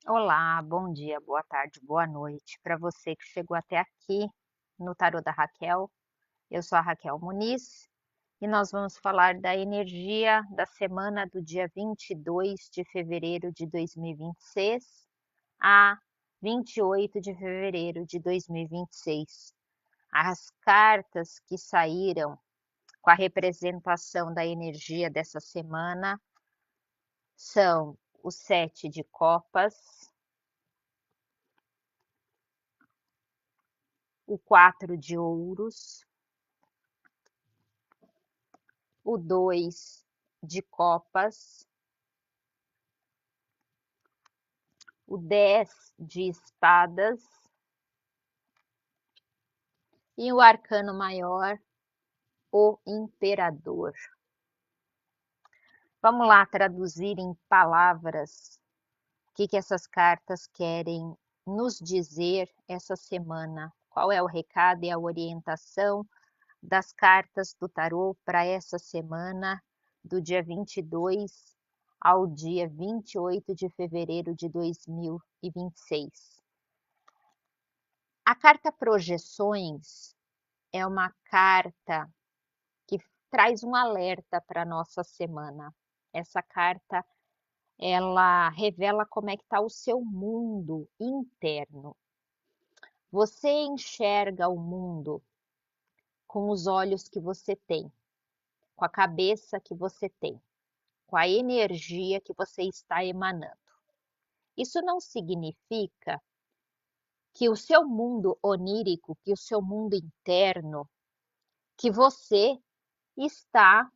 Olá, bom dia, boa tarde, boa noite para você que chegou até aqui no Tarô da Raquel. Eu sou a Raquel Muniz e nós vamos falar da energia da semana do dia 22 de fevereiro de 2026 a 28 de fevereiro de 2026. As cartas que saíram com a representação da energia dessa semana são o Sete de Copas, o Quatro de Ouros, o 2 de Copas, o 10 de Espadas e o Arcano Maior, o Imperador. Vamos lá traduzir em palavras o que essas cartas querem nos dizer essa semana. Qual é o recado e a orientação das cartas do tarô para essa semana, do dia 22 ao dia 28 de fevereiro de 2026. A carta Projeções é uma carta que traz um alerta para a nossa semana. Essa carta, ela revela como é que está o seu mundo interno. Você enxerga o mundo com os olhos que você tem, com a cabeça que você tem, com a energia que você está emanando. Isso não significa que o seu mundo onírico, que o seu mundo interno, que você está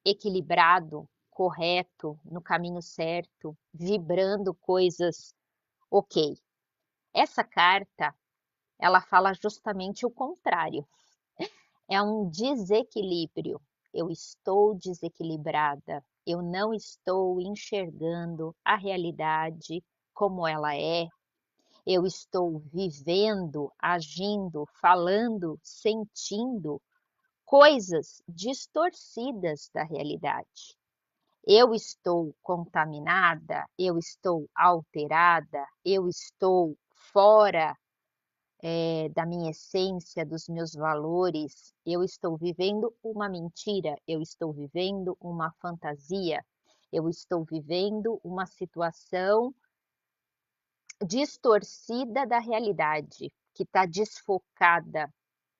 equilibrado, correto, no caminho certo, vibrando coisas ok. Essa carta, ela fala justamente o contrário. É um desequilíbrio. Eu estou desequilibrada. Eu não estou enxergando a realidade como ela é. Eu estou vivendo, agindo, falando, sentindo coisas distorcidas da realidade. Eu estou contaminada, eu estou alterada, eu estou fora da minha essência, dos meus valores, eu estou vivendo uma mentira, eu estou vivendo uma fantasia, eu estou vivendo uma situação distorcida da realidade, que está desfocada.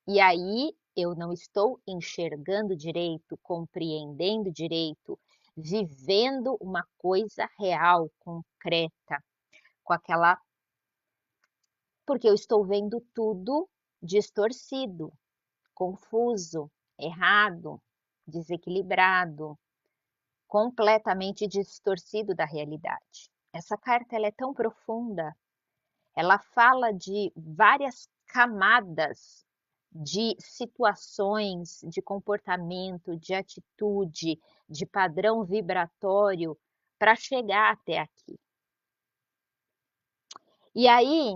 E aí eu não estou enxergando direito, compreendendo direito, vivendo uma coisa real, concreta, com aquela. Porque eu estou vendo tudo distorcido, confuso, errado, desequilibrado, completamente distorcido da realidade. Essa carta ela é tão profunda, ela fala de várias camadas de situações, de comportamento, de atitude, de padrão vibratório para chegar até aqui. E aí,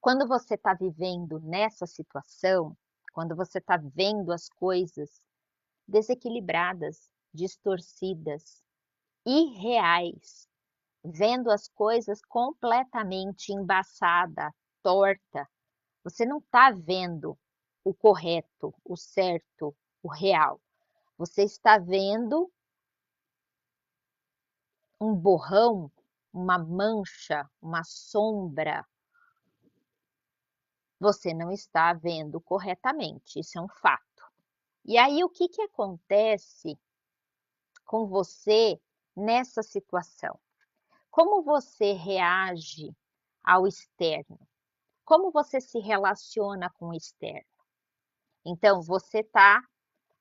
quando você está vivendo nessa situação, quando você está vendo as coisas desequilibradas, distorcidas, irreais, vendo as coisas completamente embaçada, torta, você não está vendo o correto, o certo, o real. Você está vendo um borrão, uma mancha, uma sombra. Você não está vendo corretamente, isso é um fato. E aí, o que acontece com você nessa situação? Como você reage ao externo? Como você se relaciona com o externo? Então, você tá.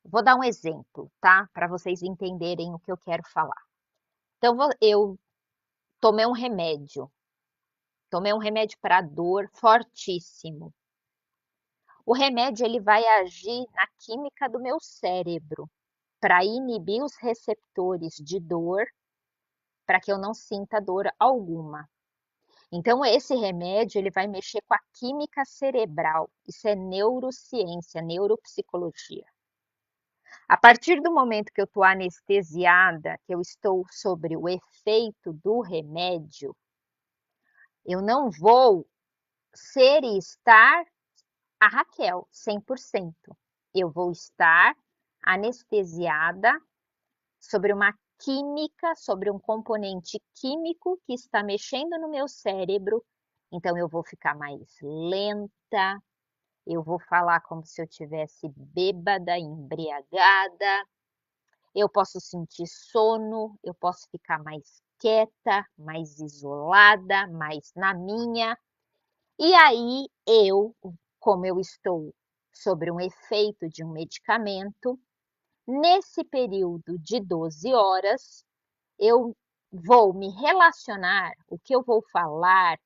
Vou dar um exemplo, tá? Para vocês entenderem o que eu quero falar. Então, eu tomei um remédio para dor fortíssimo. O remédio ele vai agir na química do meu cérebro para inibir os receptores de dor, para que eu não sinta dor alguma. Então, esse remédio ele vai mexer com a química cerebral. Isso é neurociência, neuropsicologia. A partir do momento que eu estou anestesiada, que eu estou sobre o efeito do remédio, eu não vou ser e estar a Raquel 100%. Eu vou estar anestesiada sobre uma química, sobre um componente químico que está mexendo no meu cérebro. Então eu vou ficar mais lenta, eu vou falar como se eu tivesse bêbada, embriagada, eu posso sentir sono, eu posso ficar mais quieta, mais isolada, mais na minha. E aí como eu estou sobre um efeito de um medicamento, nesse período de 12 horas, eu vou me relacionar, o que eu vou falar,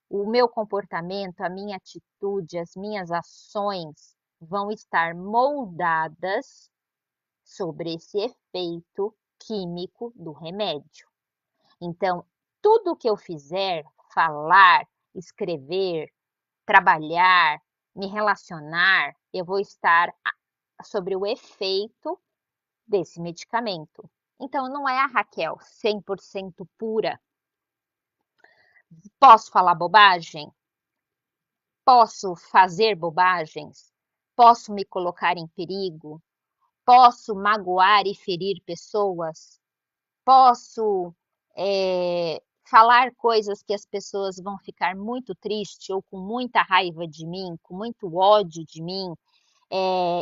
o meu comportamento, a minha atitude, as minhas ações vão estar moldadas sobre esse efeito químico do remédio. Então, tudo que eu fizer, falar, escrever, trabalhar, me relacionar, eu vou estar sobre o efeito desse medicamento. Então, não é a Raquel 100% pura. Posso falar bobagem? Posso fazer bobagens? Posso me colocar em perigo? Posso magoar e ferir pessoas? Posso falar coisas que as pessoas vão ficar muito tristes ou com muita raiva de mim, com muito ódio de mim,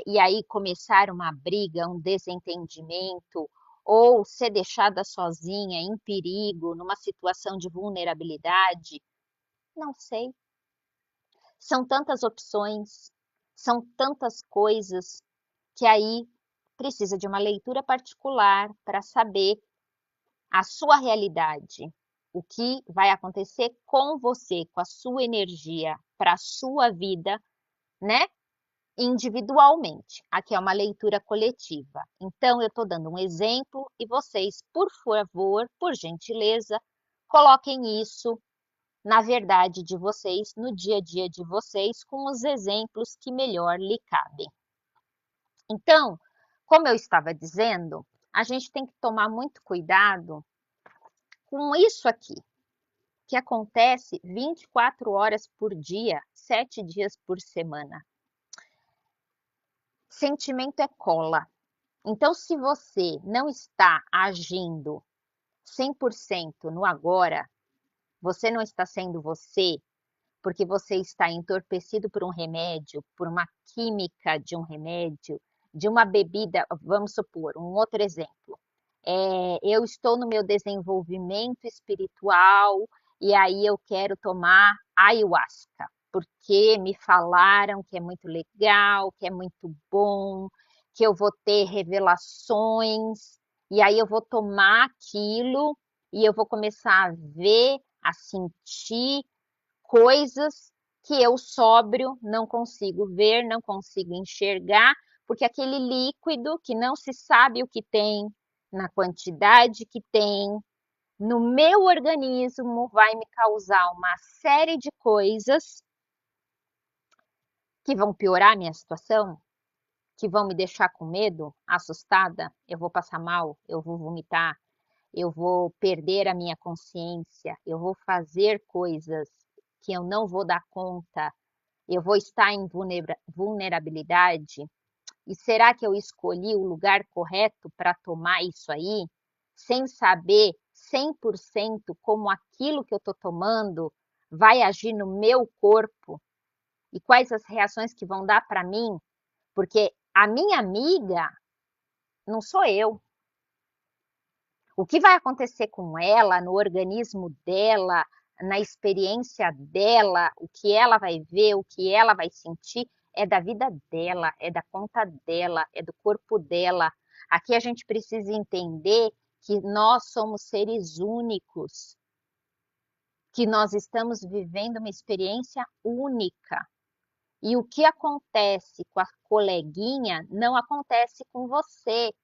e aí começar uma briga, um desentendimento, ou ser deixada sozinha, em perigo, numa situação de vulnerabilidade? Não sei. São tantas opções, são tantas coisas que aí precisa de uma leitura particular para saber a sua realidade, o que vai acontecer com você, com a sua energia, para a sua vida, né? Individualmente. Aqui é uma leitura coletiva. Então, eu estou dando um exemplo e vocês, por favor, por gentileza, coloquem isso na verdade de vocês, no dia a dia de vocês, com os exemplos que melhor lhe cabem. Então, como eu estava dizendo, a gente tem que tomar muito cuidado com isso aqui, que acontece 24 horas por dia, 7 dias por semana. Sentimento é cola. Então, se você não está agindo 100% no agora, você não está sendo você, porque você está entorpecido por um remédio, por uma química de um remédio, de uma bebida, vamos supor, um outro exemplo. Eu estou no meu desenvolvimento espiritual e aí eu quero tomar ayahuasca, porque me falaram que é muito legal, que é muito bom, que eu vou ter revelações, e aí eu vou tomar aquilo e eu vou começar a ver, a sentir coisas que eu sóbrio não consigo ver, não consigo enxergar, porque aquele líquido que não se sabe o que tem, na quantidade que tem, no meu organismo vai me causar uma série de coisas que vão piorar a minha situação, que vão me deixar com medo, assustada, eu vou passar mal, eu vou vomitar, eu vou perder a minha consciência, eu vou fazer coisas que eu não vou dar conta, eu vou estar em vulnerabilidade? E será que eu escolhi o lugar correto para tomar isso aí, sem saber 100% como aquilo que eu estou tomando vai agir no meu corpo e quais as reações que vão dar para mim? Porque a minha amiga não sou eu. O que vai acontecer com ela, no organismo dela, na experiência dela, o que ela vai ver, o que ela vai sentir, é da vida dela, é da conta dela, é do corpo dela. Aqui a gente precisa entender que nós somos seres únicos, que nós estamos vivendo uma experiência única. E o que acontece com a coleguinha não acontece com você.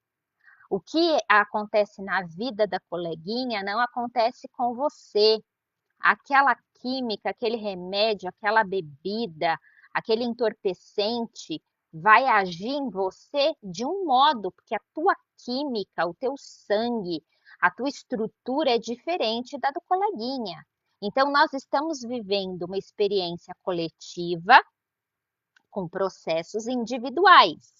O que acontece na vida da coleguinha não acontece com você. Aquela química, aquele remédio, aquela bebida, aquele entorpecente vai agir em você de um modo, porque a tua química, o teu sangue, a tua estrutura é diferente da do coleguinha. Então, nós estamos vivendo uma experiência coletiva com processos individuais.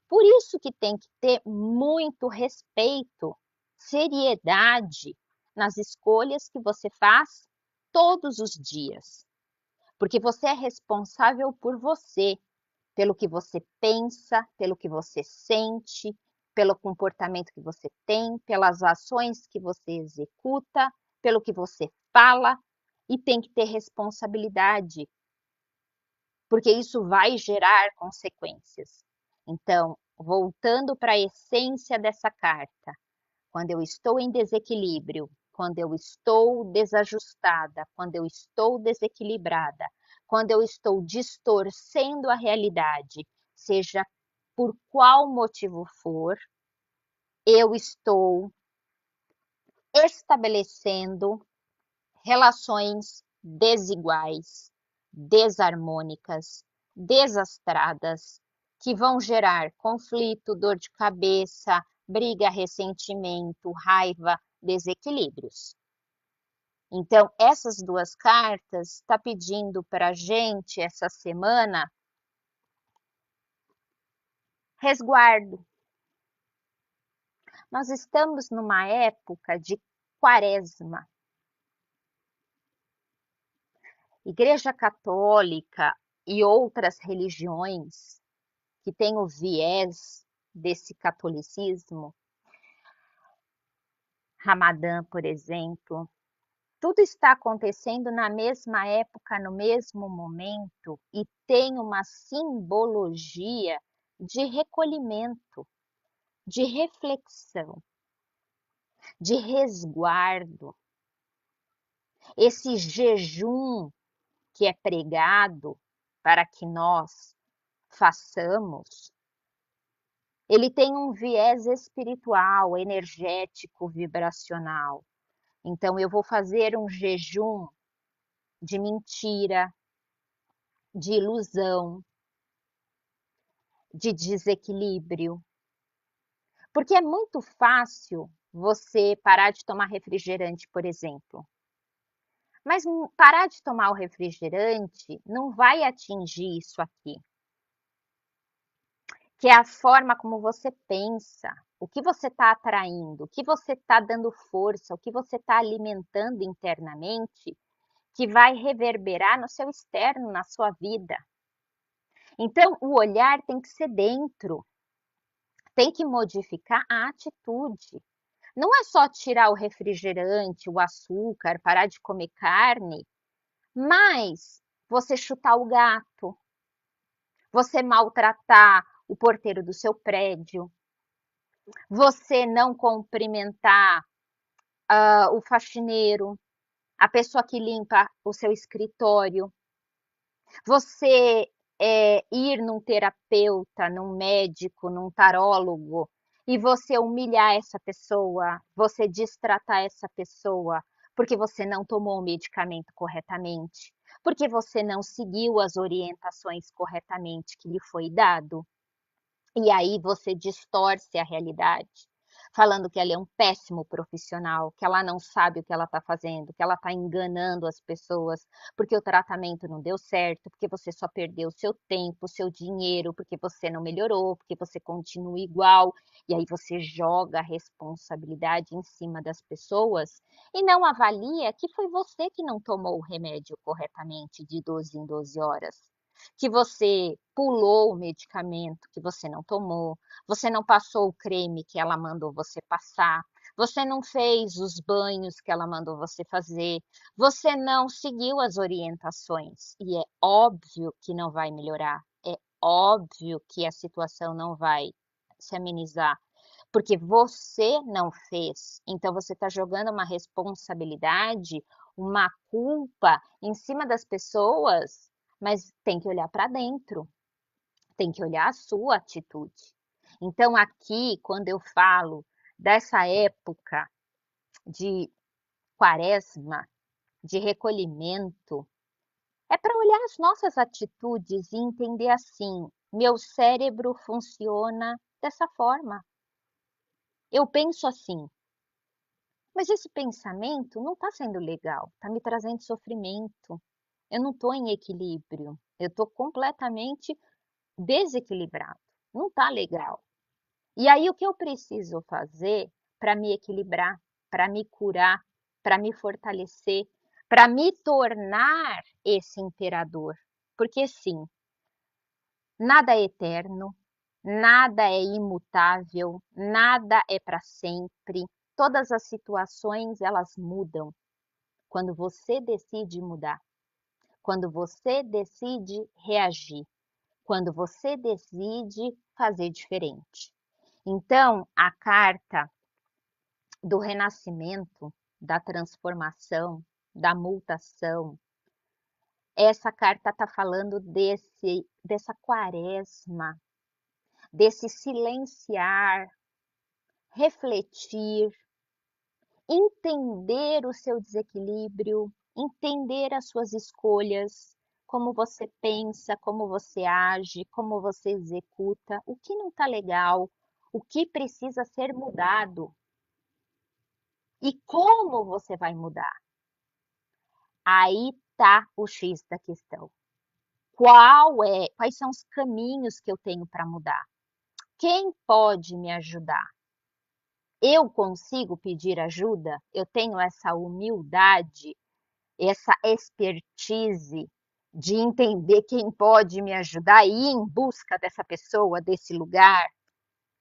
Por isso que tem que ter muito respeito, seriedade nas escolhas que você faz todos os dias, porque você é responsável por você, pelo que você pensa, pelo que você sente, pelo comportamento que você tem, pelas ações que você executa, pelo que você fala, e tem que ter responsabilidade, porque isso vai gerar consequências. Então, voltando para a essência dessa carta, quando eu estou em desequilíbrio, quando eu estou desajustada, quando eu estou desequilibrada, quando eu estou distorcendo a realidade, seja por qual motivo for, eu estou estabelecendo relações desiguais, desarmônicas, desastradas, que vão gerar conflito, dor de cabeça, briga, ressentimento, raiva, desequilíbrios. Então, essas duas cartas está pedindo para a gente essa semana resguardo. Nós estamos numa época de quaresma. Igreja Católica e outras religiões que têm o viés desse catolicismo, Ramadã, por exemplo, tudo está acontecendo na mesma época, no mesmo momento, e tem uma simbologia de recolhimento, de reflexão, de resguardo. Esse jejum que é pregado para que nós façamos, ele tem um viés espiritual, energético, vibracional. Então, eu vou fazer um jejum de mentira, de ilusão, de desequilíbrio. Porque é muito fácil você parar de tomar refrigerante, por exemplo. Mas parar de tomar o refrigerante não vai atingir isso aqui, que é a forma como você pensa, o que você está atraindo, o que você está dando força, o que você está alimentando internamente, que vai reverberar no seu externo, na sua vida. Então, o olhar tem que ser dentro, tem que modificar a atitude. Não é só tirar o refrigerante, o açúcar, parar de comer carne, mas você chutar o gato, você maltratar o porteiro do seu prédio, você não cumprimentar o faxineiro, a pessoa que limpa o seu escritório, você ir num terapeuta, num médico, num tarólogo e você humilhar essa pessoa, você destratar essa pessoa porque você não tomou o medicamento corretamente, porque você não seguiu as orientações corretamente que lhe foi dado. E aí você distorce a realidade, falando que ela é um péssimo profissional, que ela não sabe o que ela está fazendo, que ela está enganando as pessoas, porque o tratamento não deu certo, porque você só perdeu o seu tempo, o seu dinheiro, porque você não melhorou, porque você continua igual. E aí você joga a responsabilidade em cima das pessoas e não avalia que foi você que não tomou o remédio corretamente de 12 em 12 horas, que você pulou o medicamento que você não tomou, você não passou o creme que ela mandou você passar, você não fez os banhos que ela mandou você fazer, você não seguiu as orientações. E é óbvio que não vai melhorar, é óbvio que a situação não vai se amenizar, porque você não fez. Então você está jogando uma responsabilidade, uma culpa em cima das pessoas, mas tem que olhar para dentro, tem que olhar a sua atitude. Então, aqui, quando eu falo dessa época de quaresma, de recolhimento, é para olhar as nossas atitudes e entender assim: Meu cérebro funciona dessa forma. Eu penso assim, mas esse pensamento não está sendo legal, está me trazendo sofrimento. Eu não estou em equilíbrio, eu estou completamente desequilibrado. Não está legal. E aí o que eu preciso fazer para me equilibrar, para me curar, para me fortalecer, para me tornar esse imperador? Porque sim, nada é eterno, nada é imutável, nada é para sempre. Todas as situações elas mudam quando você decide mudar, quando você decide reagir, quando você decide fazer diferente. Então, a carta do renascimento, da transformação, da mutação, essa carta está falando dessa quaresma, desse silenciar, refletir, entender o seu desequilíbrio, entender as suas escolhas, como você pensa, como você age, como você executa, o que não está legal, o que precisa ser mudado e como você vai mudar. Aí tá o X da questão. Quais são os caminhos que eu tenho para mudar? Quem pode me ajudar? Eu consigo pedir ajuda? Eu tenho essa humildade, essa expertise de entender quem pode me ajudar e ir em busca dessa pessoa, desse lugar,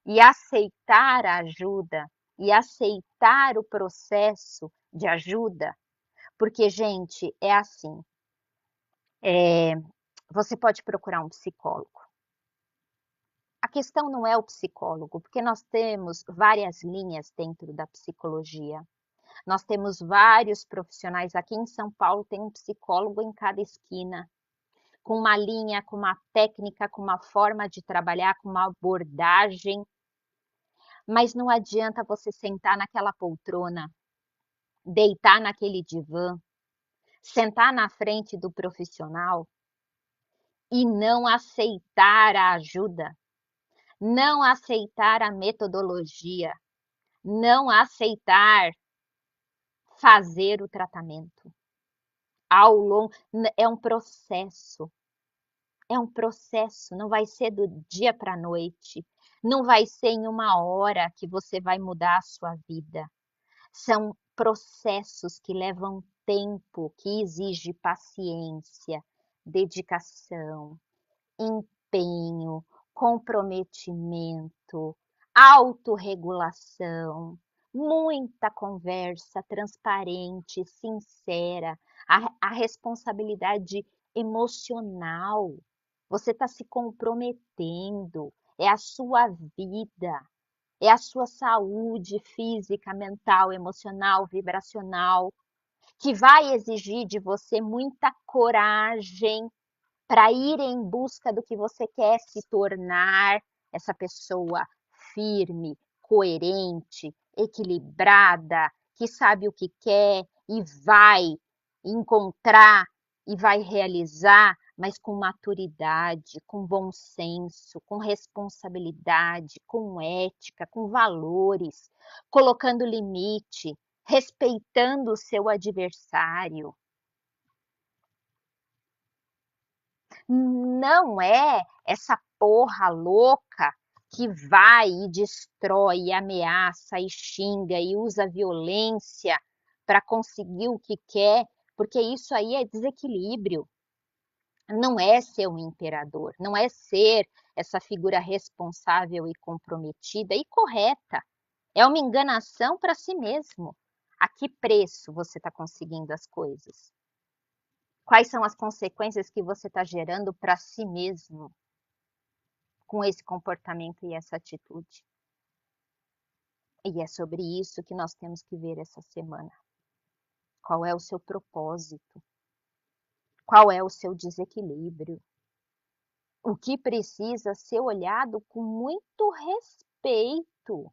e aceitar a ajuda, e aceitar o processo de ajuda, porque, gente, é assim, você pode procurar um psicólogo. A questão não é o psicólogo, porque nós temos várias linhas dentro da psicologia. Nós temos vários profissionais. Aqui em São Paulo tem um psicólogo em cada esquina, com uma linha, com uma técnica, com uma forma de trabalhar, com uma abordagem. Mas não adianta você sentar naquela poltrona, deitar naquele divã, sentar na frente do profissional e não aceitar a ajuda, não aceitar a metodologia, não aceitar fazer o tratamento. Ao longo, é um processo, não vai ser do dia para a noite, não vai ser em uma hora que você vai mudar a sua vida. São processos que levam tempo, que exige paciência, dedicação, empenho, comprometimento, autorregulação, muita conversa transparente, sincera, a responsabilidade emocional. Você está se comprometendo, é a sua vida, é a sua saúde física, mental, emocional, vibracional, que vai exigir de você muita coragem para ir em busca do que você quer se tornar, essa pessoa firme, coerente, equilibrada, que sabe o que quer e vai encontrar e vai realizar, mas com maturidade, com bom senso, com responsabilidade, com ética, com valores, colocando limite, respeitando o seu adversário. Não é essa porra louca que vai e destrói, e ameaça, e xinga, e usa violência para conseguir o que quer, porque isso aí é desequilíbrio. Não é ser um imperador, não é ser essa figura responsável e comprometida e correta. É uma enganação para si mesmo. A que preço você está conseguindo as coisas? Quais são as consequências que você está gerando para si mesmo com esse comportamento e essa atitude? E é sobre isso que nós temos que ver essa semana. Qual é o seu propósito? Qual é o seu desequilíbrio? O que precisa ser olhado com muito respeito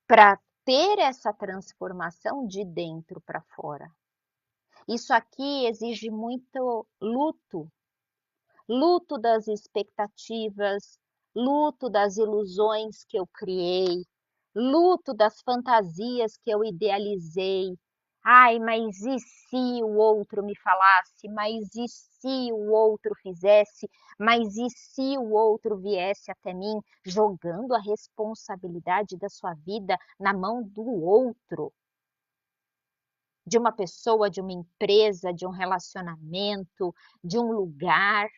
para ter essa transformação de dentro para fora. Isso aqui exige muito luto, luto das expectativas, luto das ilusões que eu criei, luto das fantasias que eu idealizei. Ai, mas e se o outro me falasse? Mas e se o outro fizesse? Mas e se o outro viesse até mim, jogando a responsabilidade da sua vida na mão do outro? De uma pessoa, de uma empresa, de um relacionamento, de um lugar.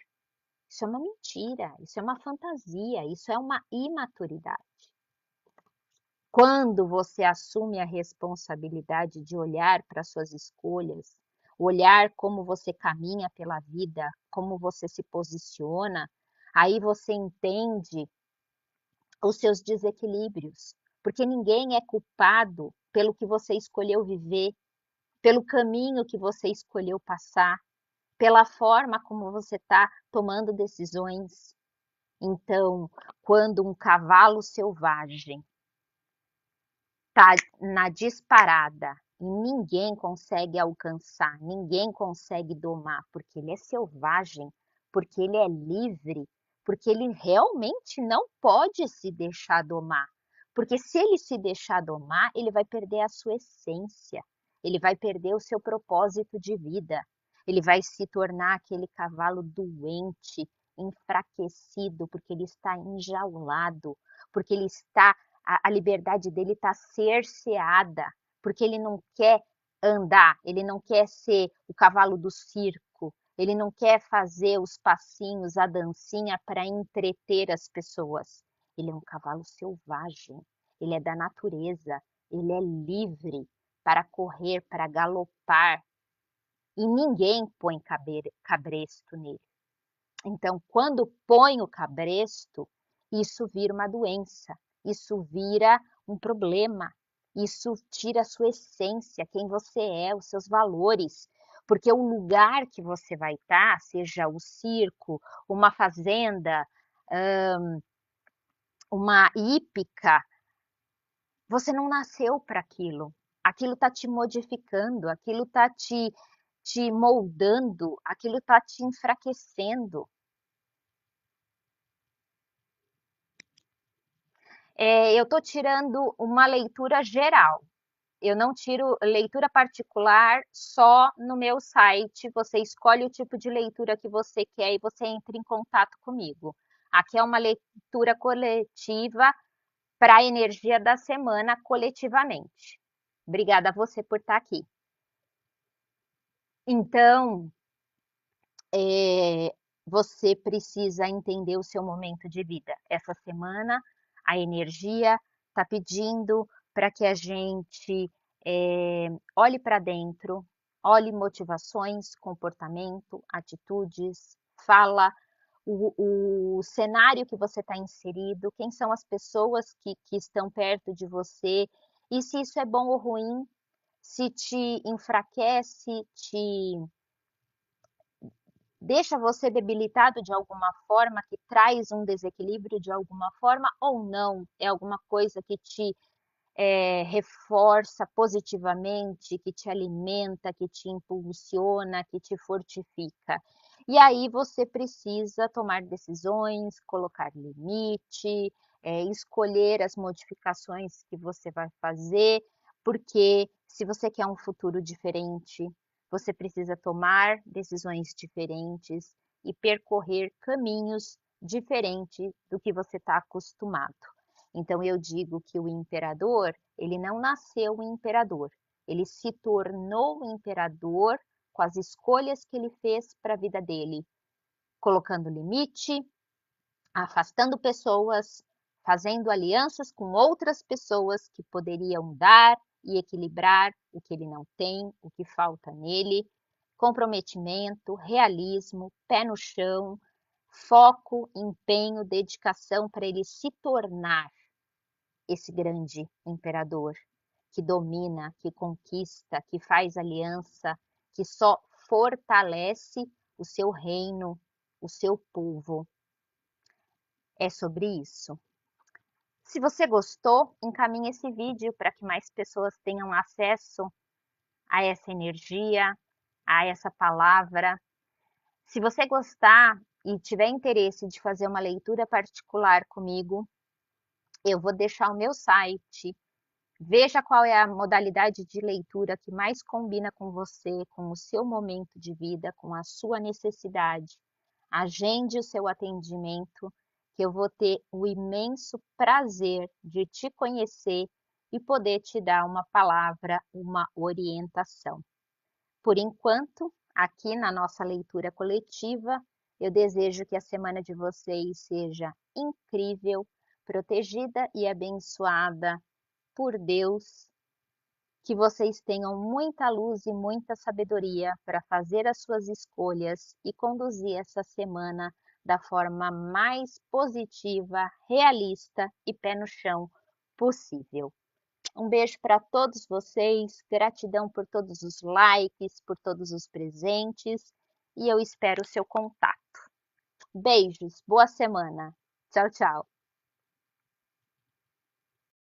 Isso é uma mentira, isso é uma fantasia, isso é uma imaturidade. Quando você assume a responsabilidade de olhar para suas escolhas, olhar como você caminha pela vida, como você se posiciona, aí você entende os seus desequilíbrios, porque ninguém é culpado pelo que você escolheu viver, pelo caminho que você escolheu passar, pela forma como você está tomando decisões. Então, quando um cavalo selvagem está na disparada e ninguém consegue alcançar, ninguém consegue domar, porque ele é selvagem, porque ele é livre, porque ele realmente não pode se deixar domar. Porque se ele se deixar domar, ele vai perder a sua essência, ele vai perder o seu propósito de vida, ele vai se tornar aquele cavalo doente, enfraquecido, porque ele está enjaulado, porque ele está a liberdade dele está cerceada, porque ele não quer andar, ele não quer ser o cavalo do circo, ele não quer fazer os passinhos, a dancinha para entreter as pessoas. Ele é um cavalo selvagem, ele é da natureza, ele é livre para correr, para galopar, e ninguém põe cabresto nele. Então, quando põe o cabresto, isso vira uma doença, isso vira um problema, isso tira a sua essência, quem você é, os seus valores. Porque o lugar que você vai estar, seja o circo, uma fazenda, uma hípica, você não nasceu para aquilo. Aquilo está te modificando, aquilo está te moldando, aquilo está te enfraquecendo. Eu estou tirando uma leitura geral. Eu não tiro leitura particular só no meu site. Você escolhe o tipo de leitura que você quer e você entra em contato comigo. Aqui é uma leitura coletiva para a energia da semana coletivamente. Obrigada a você por estar aqui. Então, você precisa entender o seu momento de vida. Essa semana, a energia está pedindo para que a gente olhe para dentro, olhe motivações, comportamento, atitudes, fala, o cenário que você está inserido, quem são as pessoas que estão perto de você, e se isso é bom ou ruim, se te enfraquece, te deixa você debilitado de alguma forma, que traz um desequilíbrio de alguma forma, ou não, é alguma coisa que te reforça positivamente, que te alimenta, que te impulsiona, que te fortifica. E aí você precisa tomar decisões, colocar limite, escolher as modificações que você vai fazer, porque se você quer um futuro diferente, você precisa tomar decisões diferentes e percorrer caminhos diferentes do que você está acostumado. Então eu digo que o imperador, ele não nasceu um imperador, ele se tornou um imperador com as escolhas que ele fez para a vida dele, colocando limite, afastando pessoas, fazendo alianças com outras pessoas que poderiam dar e equilibrar o que ele não tem, o que falta nele, comprometimento, realismo, pé no chão, foco, empenho, dedicação para ele se tornar esse grande imperador que domina, que conquista, que faz aliança, que só fortalece o seu reino, o seu povo. É sobre isso. Se você gostou, encaminhe esse vídeo para que mais pessoas tenham acesso a essa energia, a essa palavra. Se você gostar e tiver interesse de fazer uma leitura particular comigo, eu vou deixar o meu site. Veja qual é a modalidade de leitura que mais combina com você, com o seu momento de vida, com a sua necessidade. Agende o seu atendimento, que eu vou ter o imenso prazer de te conhecer e poder te dar uma palavra, uma orientação. Por enquanto, aqui na nossa leitura coletiva, eu desejo que a semana de vocês seja incrível, protegida e abençoada por Deus, que vocês tenham muita luz e muita sabedoria para fazer as suas escolhas e conduzir essa semana da forma mais positiva, realista e pé no chão possível. Um beijo para todos vocês, gratidão por todos os likes, por todos os presentes e eu espero o seu contato. Beijos, boa semana. Tchau, tchau.